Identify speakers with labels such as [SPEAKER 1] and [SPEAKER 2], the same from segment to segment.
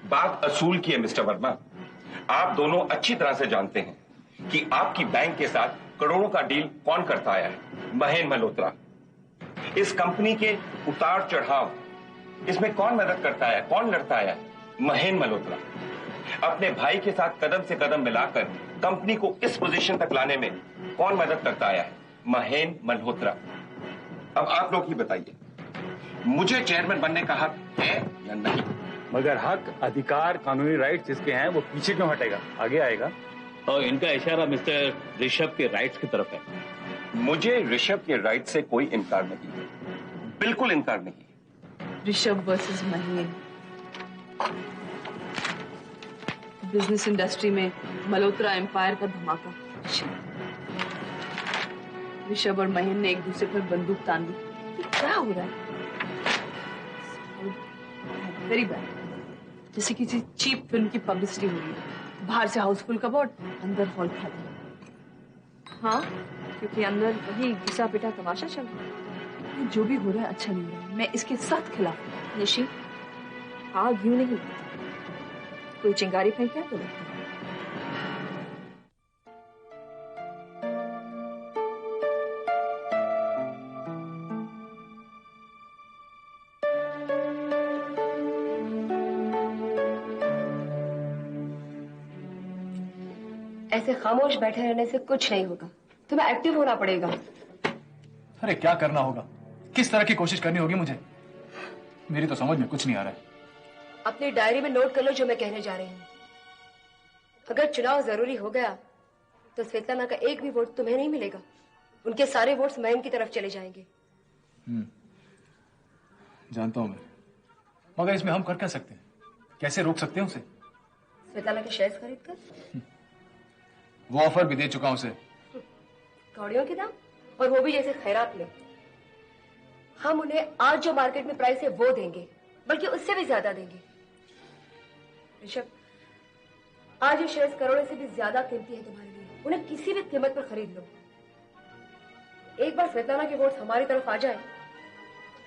[SPEAKER 1] बात असूल की है मिस्टर वर्मा। आप दोनों अच्छी तरह से जानते हैं कि आपकी बैंक के साथ करोड़ों का डील कौन करता आया है? महेन मल्होत्रा। इस कंपनी के उतार चढ़ाव, इसमें कौन मदद करता है, कौन लड़ता है? महेन मल्होत्रा। अपने भाई के साथ कदम से कदम मिलाकर कंपनी को इस पोजीशन तक लाने में कौन मदद करता आया है? महेन मल्होत्रा। अब आप लोग ही बताइए, मुझे चेयरमैन बनने का हक है या नहीं?
[SPEAKER 2] मगर हक, अधिकार, कानूनी राइट्स जिसके हैं वो पीछे क्यों हटेगा, आगे आएगा।
[SPEAKER 3] और इनका इशारा मिस्टर ऋषभ के राइट्स की तरफ है।
[SPEAKER 1] मुझे ऋषभ के राइट से कोई इनकार नहीं है, बिल्कुल इनकार नहीं।
[SPEAKER 4] ऋषभ वर्सेस महेन। बिजनेस इंडस्ट्री में मल्होत्रा एम्पायर का धमाका। ऋषभ और महेन ने एक दूसरे पर बंदूक तान दी। क्या हो रहा है? Very bad. जैसे किसी चीप फिल्म की पब्लिसिटी हो रही है। बाहर से हाउसफुल का बोर्ड, अंदर हॉल खाली। हाँ, क्योंकि अंदर वही घिसा पिटा तमाशा चल रहा है। जो भी हो रहा है अच्छा नहीं हो रहा है। मैं इसके सख्त खिलाफ हूँ।
[SPEAKER 5] निशी, आग यूं नहीं लगती, कोई चिंगारी फेंकता तो लगता है।
[SPEAKER 6] ऐसे खामोश बैठे रहने से कुछ नहीं होगा, तुम्हें एक्टिव होना पड़ेगा।
[SPEAKER 7] अरे क्या करना होगा, किस तरह की कोशिश करनी होगी मुझे? मेरी तो समझ में कुछ नहीं आ रहा है।
[SPEAKER 6] अपनी डायरी में नोट कर लो जो मैं कहने जा रही हूँ। अगर चुनाव जरूरी हो गया तो स्वेतलाना का एक भी वोट तुम्हें नहीं मिलेगा। उनके सारे वोट्स मयन की तरफ चले जाएंगे।
[SPEAKER 7] जानता हूं मैं, मगर इसमें हम कर क्या सकते हैं? कैसे रोक सकते हैं उसे?
[SPEAKER 6] स्वेतलाना के शेयर्स खरीद कर।
[SPEAKER 7] वो ऑफर भी दे चुका हूं उसे।
[SPEAKER 6] कौड़ियों के दाम, और वो भी जैसे खैरात में। हम उन्हें आज जो मार्केट में प्राइस है वो देंगे, बल्कि उससे भी ज्यादा देंगे। ऋषभ, आज ये शेयर्स करोड़ों से भी ज्यादा कीमती है तुम्हारे लिए। उन्हें किसी भी कीमत पर खरीद लो। एक बार स्वेतलाना के वोट्स हमारी तरफ आ जाए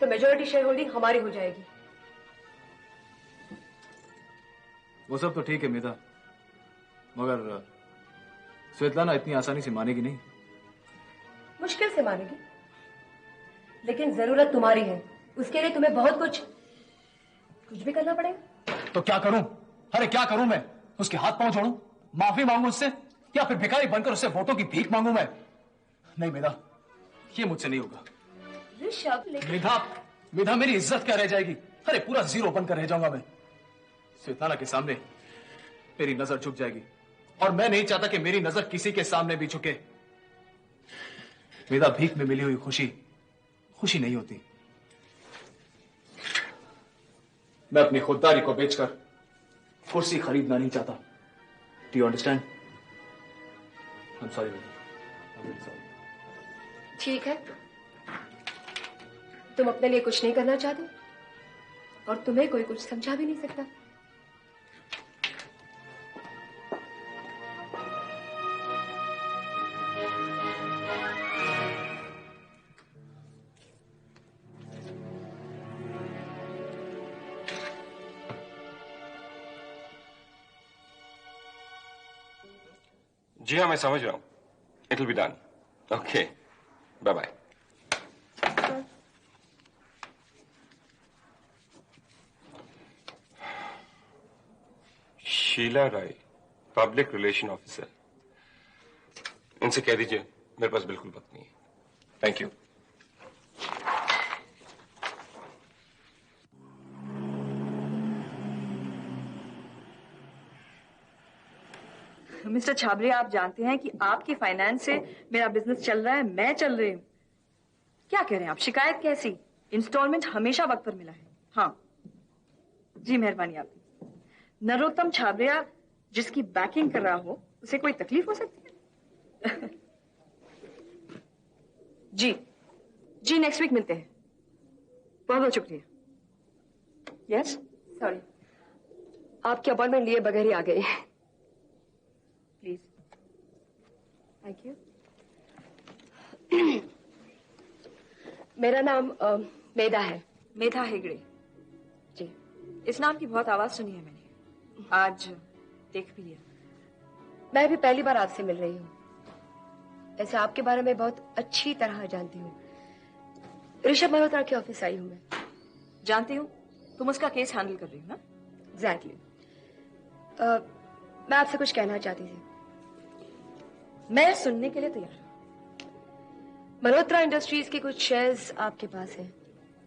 [SPEAKER 6] तो मेजॉरिटी शेयर होल्डिंग हमारी हो जाएगी।
[SPEAKER 7] वो सब तो ठीक है मेधा, मगर स्वेतलाना इतनी आसानी से मानेगी नहीं।
[SPEAKER 6] मुश्किल से मानेगी, लेकिन जरूरत तुम्हारी है। उसके लिए तुम्हें बहुत कुछ भी करना पड़ेगा।
[SPEAKER 7] तो क्या करूं? अरे क्या करूं मैं? उसके हाथ पांव जोड़ूं, माफी मांगू उससे, या फिर भिखारी बनकर उससे वोटों की भीख मांगू मैं? नहीं मेधा, ये मुझसे नहीं होगा।
[SPEAKER 6] ऋषभ,
[SPEAKER 7] मेधा मेरी इज्जत क्या रह जाएगी? अरे पूरा जीरो बनकर रह जाऊंगा मैं। स्वेतलाना के सामने मेरी नजर झुक जाएगी, और मैं नहीं चाहता कि मेरी नजर किसी के सामने भी झुके। मेरा भीख में मिली हुई खुशी खुशी नहीं होती। मैं अपनी खुददारी को बेचकर कुर्सी खरीदना नहीं चाहता। Do you understand? I am sorry madam.
[SPEAKER 6] ठीक है, तुम अपने लिए कुछ नहीं करना चाहते और तुम्हें कोई कुछ समझा भी नहीं सकता।
[SPEAKER 1] जी हाँ, मैं समझ रहा हूं। It will be done. Okay, bye bye. Sheela Rai, public relation officer. इनसे कह दीजिए मेरे पास बिल्कुल वक्त नहीं है। Thank you.
[SPEAKER 5] मिस्टर छाबरिया, आप जानते हैं कि आपकी फाइनेंस से मेरा बिजनेस चल रहा है, मैं चल रही हूँ। क्या कह रहे हैं आप? शिकायत कैसी? इंस्टॉलमेंट हमेशा वक्त पर मिला है। हाँ जी, मेहरबानी आपकी। नरोत्तम छाबरिया जिसकी बैकिंग कर रहा हो, उसे कोई तकलीफ हो सकती है? जी नेक्स्ट वीक मिलते हैं। बहुत बहुत शुक्रिया। यस,
[SPEAKER 6] सॉरी, आपके अपॉइंटमेंट लिए बगैर ही आ गए।
[SPEAKER 5] प्लीज।
[SPEAKER 6] Thank you. मेरा नाम मेधा है।
[SPEAKER 5] मेधा हेगड़े।
[SPEAKER 6] जी।
[SPEAKER 5] इस नाम की बहुत आवाज सुनी है मैंने। आज देख भी लिया।
[SPEAKER 6] मैं भी पहली बार आपसे मिल रही हूँ। ऐसे आपके बारे में बहुत अच्छी तरह जानती हूँ। ऋषभ मल्होत्रा के ऑफिस आई हूँ मैं।
[SPEAKER 5] जानती हूँ, तुम उसका केस हैंडल कर रही हो ना?
[SPEAKER 6] एग्जैक्टली। मैं आपसे कुछ कहना चाहती थी।
[SPEAKER 5] मैं सुनने के लिए तैयार हूँ।
[SPEAKER 6] मल्होत्रा इंडस्ट्रीज के कुछ शेयर्स आपके पास हैं।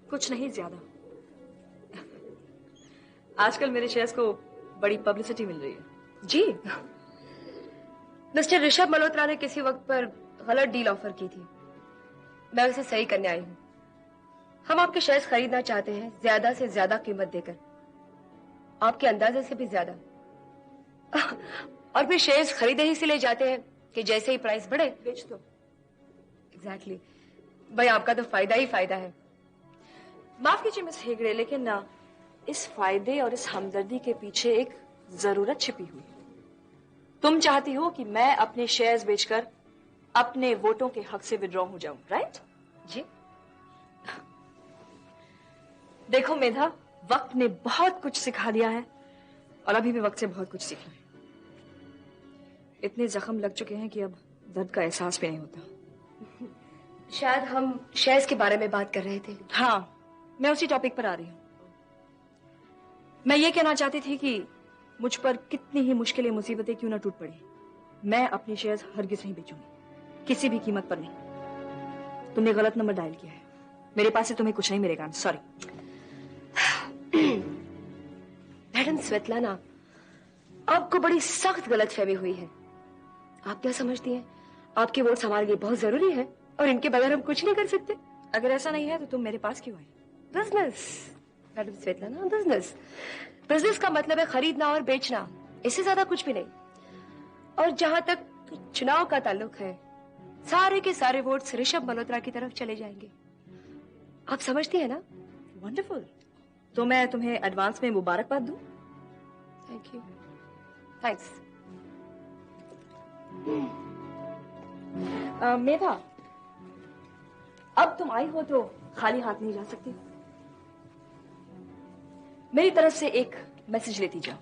[SPEAKER 5] कुछ नहीं, ज्यादा। आजकल मेरे शेयर्स को बड़ी पब्लिसिटी मिल रही है।
[SPEAKER 6] जी। मिस्टर ऋषभ मल्होत्रा ने किसी वक्त पर गलत डील ऑफर की थी। मैं उसे सही करने आई हूँ। हम आपके शेयर्स खरीदना चाहते हैं, ज्यादा से ज्यादा कीमत देकर, आपके अंदाजे से भी ज्यादा। और फिर शेयर्स खरीदे ही इसलिए जाते हैं कि जैसे ही प्राइस बढ़े बेच दो। एग्जैक्टली। भाई आपका तो फायदा ही फायदा है।
[SPEAKER 5] माफ कीजिए मिस हेगड़े, लेकिन ना इस फायदे और इस हमदर्दी के पीछे एक जरूरत छिपी हुई है। तुम चाहती हो कि मैं अपने शेयर्स बेचकर अपने वोटों के हक से विड्रॉ हो जाऊं, राइट?
[SPEAKER 6] जी।
[SPEAKER 5] देखो मेधा, वक्त ने बहुत कुछ सिखा दिया है और अभी भी वक्त से बहुत कुछ सीखना है। इतने जख्म लग चुके हैं कि अब दर्द का एहसास भी नहीं होता।
[SPEAKER 6] शायद हम शेयर्स के बारे में बात कर रहे थे।
[SPEAKER 5] हाँ, मैं उसी टॉपिक पर आ रही हूँ। मैं ये कहना चाहती थी कि मुझ पर कितनी ही मुश्किलें मुसीबतें क्यों ना टूट पड़ी, मैं अपने शेयर्स हरगिज नहीं बेचूंगी, किसी भी कीमत पर नहीं। तुमने गलत नंबर डायल किया है। मेरे पास से तुम्हें कुछ नहीं मिलेगा। सॉरी।
[SPEAKER 6] मैडम स्वेतलाना, आपको बड़ी सख्त गलतफहमी हुई है। आप क्या समझती हैं? आपके वोट्स हमारे लिए बहुत जरूरी है और इनके बगैर हम कुछ नहीं कर सकते।
[SPEAKER 5] अगर ऐसा नहीं है तो तुम मेरे पास क्यों आई?
[SPEAKER 6] Business madam Svetlana, business. Business का मतलब है खरीदना और बेचना, इससे ज्यादा कुछ भी नहीं। और जहां तक चुनाव का ताल्लुक है, सारे के सारे वोट्स ऋषभ मल्होत्रा की तरफ चले जाएंगे। आप समझती है ना?
[SPEAKER 5] वंडरफुल। तो मैं तुम्हें एडवांस में मुबारकबाद दूं?
[SPEAKER 6] Thank you. थैंक्स।
[SPEAKER 5] मेधा, अब तुम आई हो तो खाली हाथ नहीं जा सकती। मेरी तरफ से एक मैसेज लेती जाओ।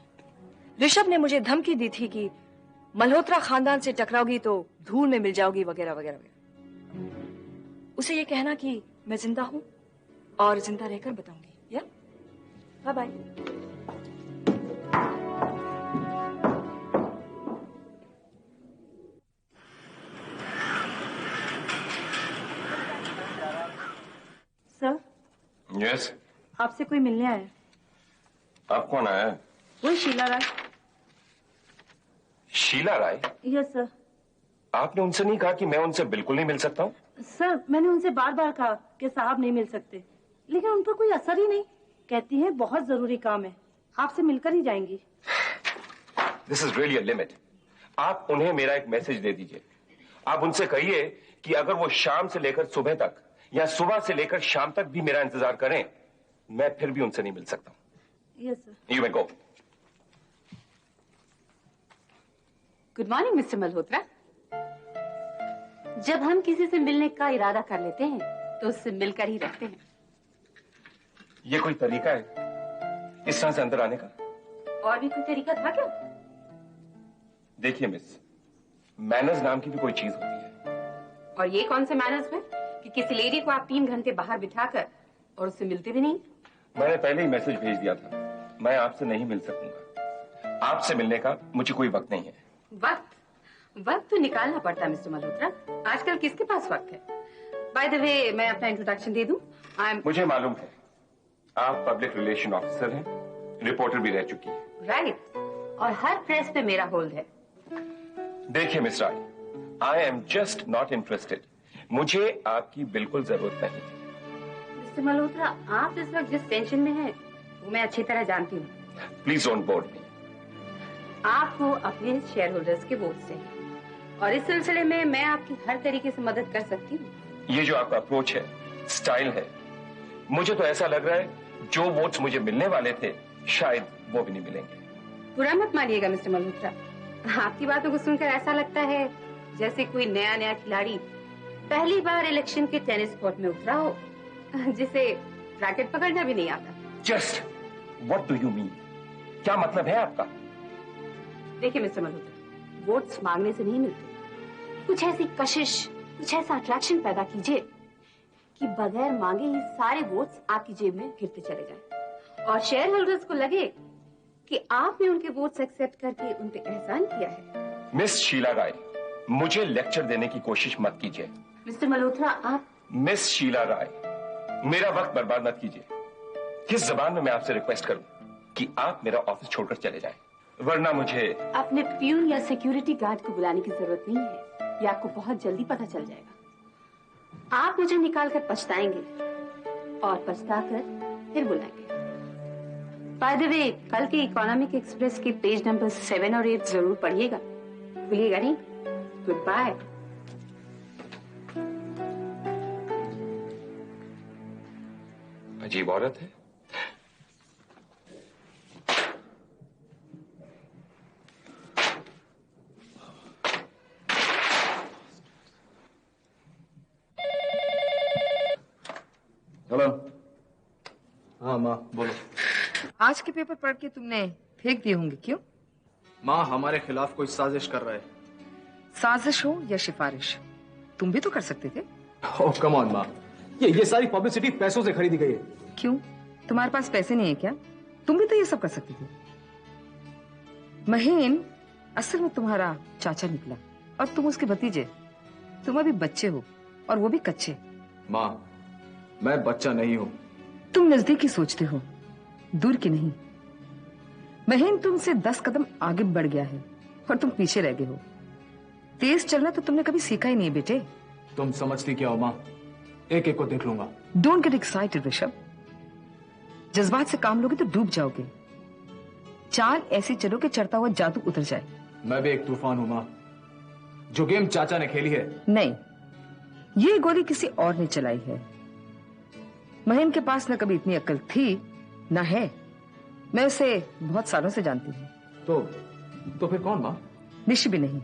[SPEAKER 5] ऋषभ ने मुझे धमकी दी थी कि मल्होत्रा खानदान से टकराओगी तो धूल में मिल जाओगी, वगैरह वगैरह वगैरह। उसे ये कहना कि मैं जिंदा हूं और जिंदा रहकर बताऊंगी। या बाय बाय।
[SPEAKER 4] Sir,
[SPEAKER 1] yes.
[SPEAKER 4] आपसे कोई मिलने आया है।
[SPEAKER 1] आप कौन आया है?
[SPEAKER 4] वही शीला राय।
[SPEAKER 1] शीला राय?
[SPEAKER 4] Yes sir.
[SPEAKER 1] आपने उनसे नहीं कहा कि मैं उनसे बिल्कुल नहीं मिल सकता हूँ?
[SPEAKER 4] सर, मैंने उनसे बार बार कहा कि साहब नहीं मिल सकते, लेकिन उन पर कोई असर ही नहीं। कहती हैं बहुत जरूरी काम है, आपसे मिलकर ही जाएंगी।
[SPEAKER 1] This is really a limit. आप उन्हें मेरा एक मैसेज दे दीजिए। आप उनसे कहिए कि अगर वो शाम से लेकर सुबह तक या सुबह से लेकर शाम तक भी मेरा इंतजार करें, मैं फिर भी उनसे नहीं मिल सकता।
[SPEAKER 4] Yes sir.
[SPEAKER 1] You may go.
[SPEAKER 8] Good morning mister Malhotra. जब हम किसी से मिलने का इरादा कर लेते हैं तो उससे मिलकर ही रहते हैं।
[SPEAKER 1] ये कोई तरीका है इस तरह से अंदर आने का?
[SPEAKER 8] और भी कोई तरीका था क्या?
[SPEAKER 1] देखिए मिस, मैनर्स नाम की भी कोई चीज होती है।
[SPEAKER 8] और ये कौन से मैनर्स में कि किसी लेडी को आप 3 घंटे बाहर बिठाकर और उससे मिलते भी नहीं?
[SPEAKER 1] मैंने पहले ही मैसेज भेज दिया था, मैं आपसे नहीं मिल सकूंगा। आपसे मिलने का मुझे कोई वक्त नहीं है।
[SPEAKER 8] वक्त तो निकालना पड़ता है मिस्टर मल्होत्रा। आजकल किसके पास वक्त है? बाय द वे, मैं अपना इंट्रोडक्शन दे दूं।
[SPEAKER 1] मुझे मालूम है आप पब्लिक रिलेशन ऑफिसर हैं, रिपोर्टर भी रह चुकी है।
[SPEAKER 8] राइट। और हर प्रेस पे मेरा होल्ड है।
[SPEAKER 1] देखिए miss Rai, I am just not interested. मुझे आपकी बिल्कुल जरूरत नहीं।
[SPEAKER 8] मिस्टर मल्होत्रा, आप इस वक्त जिस टेंशन में हैं वो मैं अच्छी तरह जानती हूँ।
[SPEAKER 1] प्लीज डोंट बोर्ड मी।
[SPEAKER 8] आपको अपने शेयर होल्डर्स के वोट से, और इस सिलसिले में मैं आपकी हर तरीके से मदद कर सकती हूँ।
[SPEAKER 1] ये जो आपका अप्रोच है, स्टाइल है, मुझे तो ऐसा लग रहा है जो वोट्स मुझे मिलने वाले थे शायद वो भी नहीं मिलेंगे।
[SPEAKER 8] बुरा मत मानिएगा मिस्टर मल्होत्रा, आपकी बातों को सुनकर ऐसा लगता है जैसे कोई नया खिलाड़ी पहली बार इलेक्शन के टेनिस कोर्ट में उतरा हो, जिसे रैकेट पकड़ना भी नहीं आता।
[SPEAKER 1] Just what do you mean? क्या मतलब है आपका?
[SPEAKER 8] देखिए मिस्टर मल्होत्रा, वोट्स मांगने से नहीं मिलते। कुछ ऐसी कशिश, कुछ ऐसा अट्रैक्शन पैदा कीजिए कि बगैर मांगे ही सारे वोट्स आपकी जेब में गिरते चले जाएं और शेयर होल्डर्स को लगे कि आपने उनके वोट्स एक्सेप्ट करके उन पे एहसान किया है।
[SPEAKER 1] मिस शीला राय, मुझे लेक्चर देने की कोशिश मत कीजिए।
[SPEAKER 8] मिस्टर मल्होत्रा, आप
[SPEAKER 1] मिस शीला राय, मेरा वक्त बर्बाद मत कीजिए। किस जबान में मैं आपसे रिक्वेस्ट करूं कि आप मेरा ऑफिस छोड़कर चले जाएं, वरना मुझे
[SPEAKER 8] अपने प्यून या सिक्योरिटी गार्ड को बुलाने की जरूरत नहीं है। ये आपको बहुत जल्दी पता चल जाएगा। आप मुझे निकाल कर पछताएंगे और पछताकर फिर बुलाएंगे। बाय द वे, कल के इकोनॉमिक एक्सप्रेस के पेज नंबर 7 और 8 जरूर पढ़िएगा। भूलिएगा नहीं। Good bye.
[SPEAKER 1] अजीब औरत है।
[SPEAKER 7] हेलो। हाँ माँ, बोलो।
[SPEAKER 5] आज के पेपर पढ़ के तुमने फेंक दिए होंगे, क्यों?
[SPEAKER 7] माँ, हमारे खिलाफ कोई साजिश कर रहा है।
[SPEAKER 5] साजिश हो या सिफारिश, तुम भी तो कर सकते थे।
[SPEAKER 7] ओह कम ऑन माँ, ये सारी पब्लिसिटी पैसों से खरीदी गई है।
[SPEAKER 5] क्यों, तुम्हारे पास पैसे नहीं है क्या? तुम भी तो ये सब कर सकते थे। महीन असल में तुम्हारा चाचा निकला और तुम उसके भतीजे। तुम अभी बच्चे हो और वो भी कच्चे।
[SPEAKER 7] माँ, मैं बच्चा नहीं हूँ।
[SPEAKER 5] तुम नजदीकी सोचते हो, दूर की नहीं। महीन तुमसे 10 कदम आगे बढ़ गया है और तुम पीछे रह गए हो। तेज चलना तो तुमने कभी सीखा ही नहीं बेटे।
[SPEAKER 7] तुम समझती क्या हो माँ? एक एक को देख लूंगा।
[SPEAKER 5] Don't get excited Rishabh. जज्बात से काम लोगे तो डूब जाओगे। चाल ऐसी चलो कि चढ़ता हुआ जादू उतर जाए।
[SPEAKER 7] मैं भी एक तूफान हूँ माँ। जो गेम चाचा ने खेली है,
[SPEAKER 5] नहीं, ये गोली किसी और ने चलाई है। महीन के पास न कभी इतनी अक्ल थी न है। मैं उसे बहुत सालों से जानती हूँ।
[SPEAKER 7] तो फिर कौन माँ?
[SPEAKER 5] निशी भी नहीं।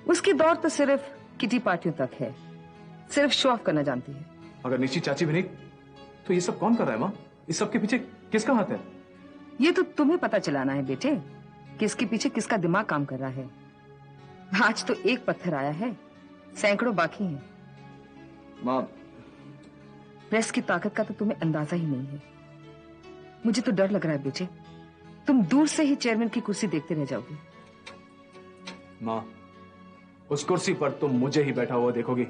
[SPEAKER 5] उसकी दौड़ तो सिर्फ किटी पार्टियों तक है। सिर्फ शो ऑफ करना जानती है।
[SPEAKER 7] अगर निशी चाची भी नहीं तो ये सब कौन कर रहा है माँ? इस सब के पीछे किसका हाथ है?
[SPEAKER 5] ये तो तुम्हें पता चलाना है बेटे, किसके पीछे किसका दिमाग काम कर रहा है। आज तो एक पत्थर आया है, सैकड़ों बाकी हैं।
[SPEAKER 7] माँ,
[SPEAKER 5] प्रेस की ताकत का तो तुम्हें अंदाजा ही नहीं है। मुझे तो डर लग रहा है बेटे, तुम दूर से ही चेयरमैन की कुर्सी देखते रह जाओगे।
[SPEAKER 7] माँ, उस कुर्सी पर तुम मुझे ही बैठा हुआ देखोगी।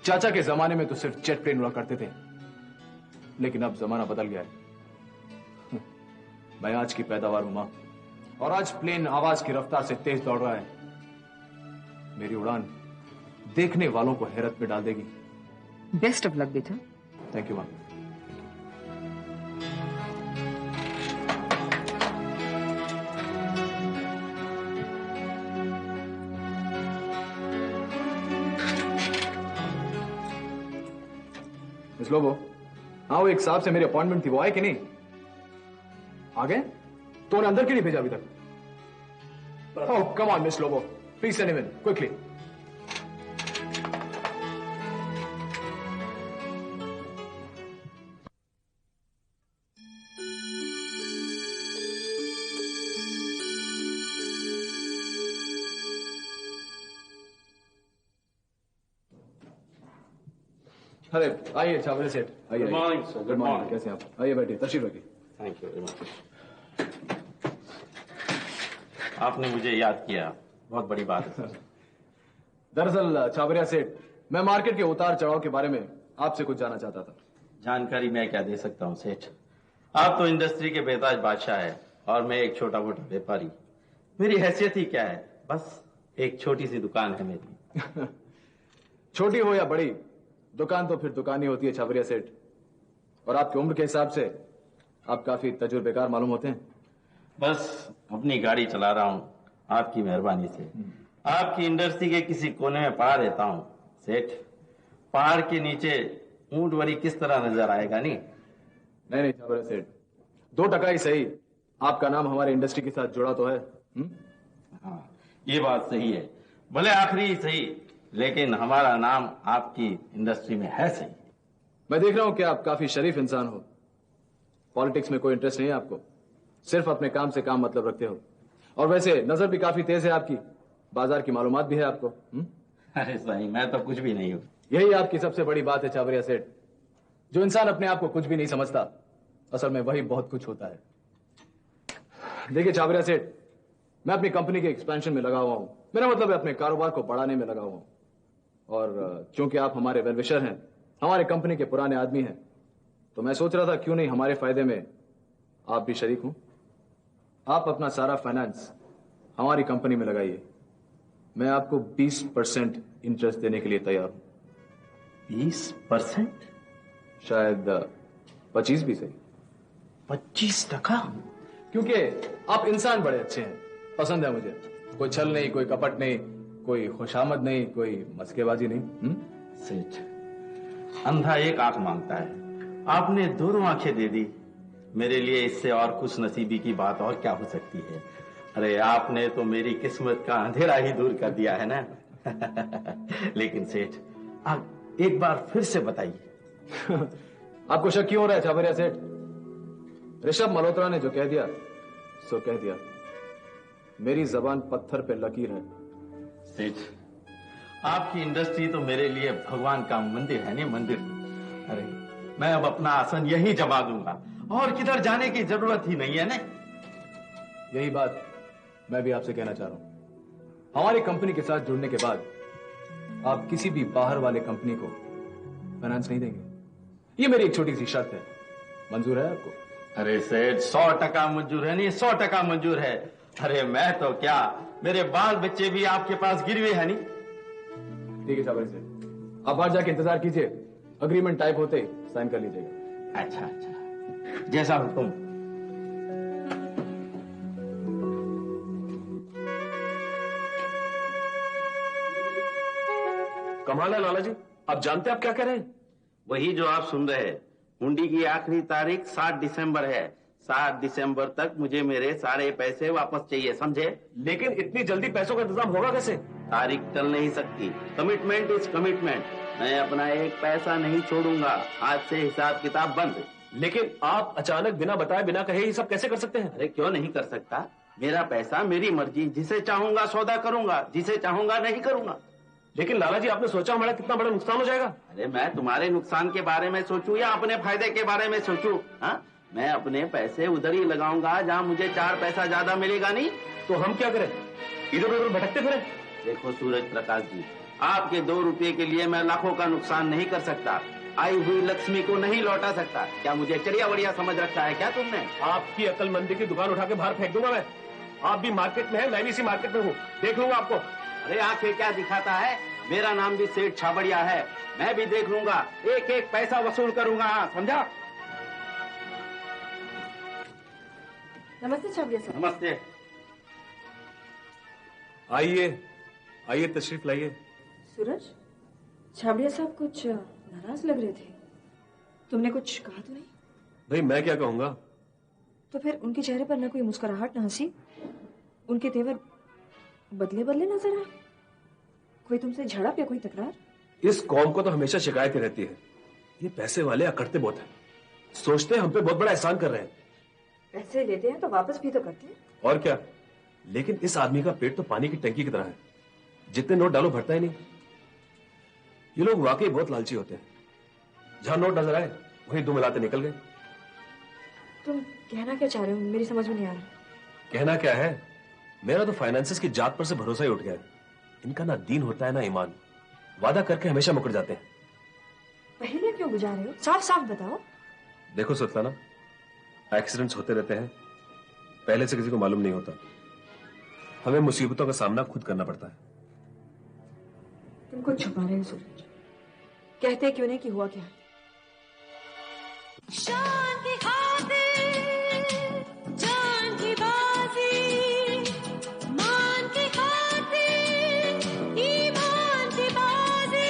[SPEAKER 7] चाचा के जमाने में तो सिर्फ जेट प्लेन उड़ा करते थे, लेकिन अब जमाना बदल गया है। मैं आज की पैदावार हूं मां, और आज प्लेन आवाज की रफ्तार से तेज दौड़ रहा है। मेरी उड़ान देखने वालों को हैरत में डाल देगी।
[SPEAKER 5] बेस्ट ऑफ लक बेटा।
[SPEAKER 7] थैंक यू मां। मिस लोबो, हाँ वो एक साहब से मेरी अपॉइंटमेंट थी, वो आए कि नहीं? आ गए? तो उन्हें अंदर क्यों नहीं भेजा अभी तक? Oh come on miss Lobo, please send him in quickly. अरे आइए छावरे सेठ, आइए।
[SPEAKER 3] Good morning sir.
[SPEAKER 7] Good morning, कैसे हैं आप? आइए बैठिए, तशरीफ रखिए।
[SPEAKER 3] Thank you very much. आपने मुझे याद किया, बहुत बड़ी बात है सर।
[SPEAKER 7] दरअसल छावरिया सेठ, मैं मार्केट के उतार चढ़ाव के बारे में आपसे कुछ जानना चाहता था।
[SPEAKER 3] जानकारी मैं क्या दे सकता हूँ सेठ? आप तो इंडस्ट्री के बेताज बादशाह है और मैं एक छोटा मोटा व्यापारी। मेरी हैसियत ही क्या है, बस एक छोटी सी दुकान है मेरी।
[SPEAKER 7] छोटी हो या बड़ी, दुकान तो फिर दुकान ही होती है छावरिया सेठ। और आपकी उम्र के हिसाब से आप काफी तजुर्बेकार मालूम होते हैं।
[SPEAKER 3] बस अपनी गाड़ी चला रहा हूँ आपकी मेहरबानी से। आपकी इंडस्ट्री के किसी कोने में पड़ा रहता हूँ सेठ। पहाड़ के नीचे ऊंट वरी किस तरह नजर आएगा? नहीं
[SPEAKER 7] नहीं छावरिया सेठ, 2 टका ही सही, आपका नाम हमारे इंडस्ट्री के साथ जुड़ा तो है।
[SPEAKER 3] हाँ, ये बात सही है, भले आखिरी ही सही, लेकिन हमारा नाम आपकी इंडस्ट्री में है सही।
[SPEAKER 7] मैं देख रहा हूं कि आप काफी शरीफ इंसान हो। पॉलिटिक्स में कोई इंटरेस्ट नहीं है आपको? सिर्फ अपने काम से काम मतलब रखते हो। और वैसे नजर भी काफी तेज है आपकी, बाजार की मालूमात भी है आपको।
[SPEAKER 3] अरे सही, मैं तो कुछ भी नहीं हूँ।
[SPEAKER 7] यही आपकी सबसे बड़ी बात है छाबरिया सेठ। जो इंसान अपने आप को कुछ भी नहीं समझता, असल में वही बहुत कुछ होता है। देखिए छाबरिया सेठ, मैं अपनी कंपनी के एक्सपेंशन में लगा हुआ हूं। मेरा मतलब है अपने कारोबार को बढ़ाने में लगा हुआ हूं। और क्योंकि आप हमारे वेल विशर हैं, हमारे कंपनी के पुराने आदमी हैं, तो मैं सोच रहा था क्यों नहीं हमारे फायदे में आप भी शरीक हों। आप अपना सारा फाइनेंस हमारी कंपनी में लगाइए। मैं आपको 20% इंटरेस्ट देने के लिए तैयार हूं।
[SPEAKER 3] 20%?
[SPEAKER 7] शायद 25 भी सही।
[SPEAKER 3] 25%?
[SPEAKER 7] क्योंकि आप इंसान बड़े अच्छे हैं, पसंद है मुझे। कोई छल नहीं, कोई कपट नहीं, कोई खुशामद नहीं, कोई मस्केबाजी नहीं।
[SPEAKER 3] सेठ, अंधा एक आंख मांगता है, आपने दोनों आंखें दे दी। मेरे लिए इससे और खुश नसीबी की बात और क्या हो सकती है। अरे आपने तो मेरी किस्मत का अंधेरा ही दूर कर दिया है ना। लेकिन सेठ, आप एक बार फिर से बताइए।
[SPEAKER 7] आपको शक क्यों हो रहा है छाबरिया सेठ? ऋषभ मल्होत्रा ने जो कह दिया सो कह दिया। मेरी जबान पत्थर पे लकीर है।
[SPEAKER 3] सेठ, आपकी इंडस्ट्री तो मेरे लिए भगवान का मंदिर है, नहीं मंदिर। अरे मैं अब अपना आसन यहीं जमा दूंगा और किधर जाने की जरूरत ही नहीं है ना।
[SPEAKER 7] यही बात मैं भी आपसे कहना चाह रहा हूं। हमारी कंपनी के साथ जुड़ने के बाद आप किसी भी बाहर वाले कंपनी को फाइनेंस नहीं देंगे। ये मेरी एक छोटी सी शर्त है। मंजूर है आपको?
[SPEAKER 3] अरे सेठ, 100% मंजूर है, नहीं 100% मंजूर है। अरे मैं तो क्या, मेरे बाल बच्चे भी आपके पास गिरवे है नहीं।
[SPEAKER 7] ठीक है छाबरिया सेठ, आप बाहर जाके इंतजार कीजिए। अग्रीमेंट टाइप होते ही साइन कर लीजिएगा।
[SPEAKER 3] अच्छा अच्छा, जैसा हुक्म।
[SPEAKER 1] कमाल है लाला जी, आप जानते हैं आप क्या कह रहे हैं?
[SPEAKER 3] वही जो आप सुन रहे हैं। हुंडी की आखिरी तारीख 7 दिसंबर है। 7 दिसंबर तक मुझे मेरे सारे पैसे वापस चाहिए, समझे?
[SPEAKER 1] लेकिन इतनी जल्दी पैसों का इंतजाम होगा कैसे?
[SPEAKER 3] तारीख टल नहीं सकती। Commitment is commitment. मैं अपना एक पैसा नहीं छोड़ूंगा। आज से हिसाब किताब बंद।
[SPEAKER 1] लेकिन आप अचानक बिना बताए बिना कहे ये सब कैसे कर सकते हैं?
[SPEAKER 3] अरे क्यों नहीं कर सकता? मेरा पैसा मेरी मर्जी, जिसे चाहूंगा सौदा करूंगा, जिसे चाहूंगा नहीं करूंगा।
[SPEAKER 1] लेकिन लाला जी, आपने सोचा हमारा कितना बड़ा नुकसान हो जाएगा?
[SPEAKER 3] अरे मैं तुम्हारे नुकसान के बारे में सोचूं या अपने फायदे के बारे में सोचूं? हाँ, मैं अपने पैसे उधर ही लगाऊंगा जहां मुझे 4 पैसा ज्यादा मिलेगा। नहीं
[SPEAKER 1] तो हम क्या करें? इधर उधर भटकते फिरें?
[SPEAKER 3] देखो सूरज प्रकाश जी, आपके 2 रुपये के लिए मैं लाखों का नुकसान नहीं कर सकता। आई हुई लक्ष्मी को नहीं लौटा सकता। क्या मुझे चढ़िया बढ़िया समझ रखा है क्या तुमने?
[SPEAKER 1] आपकी अक्लमंदी की दुकान उठा के बाहर फेंक दूंगा मैं। आप भी मार्केट में है, मैं भी इसी मार्केट में हूँ, देख लूंगा आपको।
[SPEAKER 3] अरे आंखें क्या दिखाता है? मेरा नाम भी सेठ छाबड़िया है। मैं भी देख लूंगा, एक एक पैसा वसूल करूंगा, समझा?
[SPEAKER 6] नमस्ते छाबड़िया साहब।
[SPEAKER 3] नमस्ते।
[SPEAKER 1] आइए आइए, तशरीफ लाइए।
[SPEAKER 5] सूरज, छाबड़िया साहब कुछ नाराज लग रहे थे। तुमने कुछ कहा तो नहीं?
[SPEAKER 1] भाई मैं क्या कहूंगा?
[SPEAKER 5] तो फिर उनके चेहरे पर न कोई मुस्कुराहट, न हंसी, उनके तेवर बदले बदले नजर आए। कोई तुमसे झड़प या कोई तकरार?
[SPEAKER 1] इस कौम को तो हमेशा शिकायतें रहती है। ये पैसे वाले अकड़ते बहुत हैं, सोचते हैं हम पे बहुत बड़ा एहसान कर रहे हैं।
[SPEAKER 5] पैसे लेते हैं तो वापस भी तो करते हैं।
[SPEAKER 1] और क्या, लेकिन इस आदमी का पेट तो पानी की टंकी की तरह है, जितने नोट डालो भरता ही नहीं। ये लोग वाकई बहुत लालची होते हैं। जहां नोट नजर आए वहीं 2 मिलाते निकल गए।
[SPEAKER 5] तुम कहना क्या चाह रहे हो? मेरी समझ में नहीं आ रहा।
[SPEAKER 1] कहना क्या है, मेरा तो फाइनेंसेस की जात पर से भरोसा ही उठ गया है। इनका ना दीन होता है ना ईमान, वादा करके हमेशा मुकर जाते हैं।
[SPEAKER 5] पहले क्यों बुझा रहे हो? साफ साफ बताओ।
[SPEAKER 1] देखो सुल्ताना, एक्सीडेंट्स होते रहते हैं, पहले से किसी को मालूम नहीं होता। हमें मुसीबतों का सामना खुद करना पड़ता है।
[SPEAKER 5] तुम कुछ छुपा रहे हो सूरज। कहते क्यों नहीं कि हुआ क्या?
[SPEAKER 9] शान की खातिर जान की बाजी, मान की खातिर ईमान की बाजी।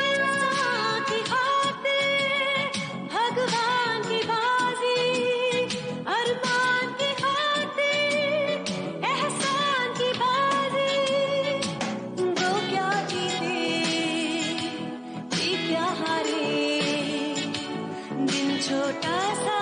[SPEAKER 9] इंसान की खातिर भगवान की बाजी, अरमान की खातिर एहसान की बाजी। वो क्या जीते हारे, दिन छोटा सा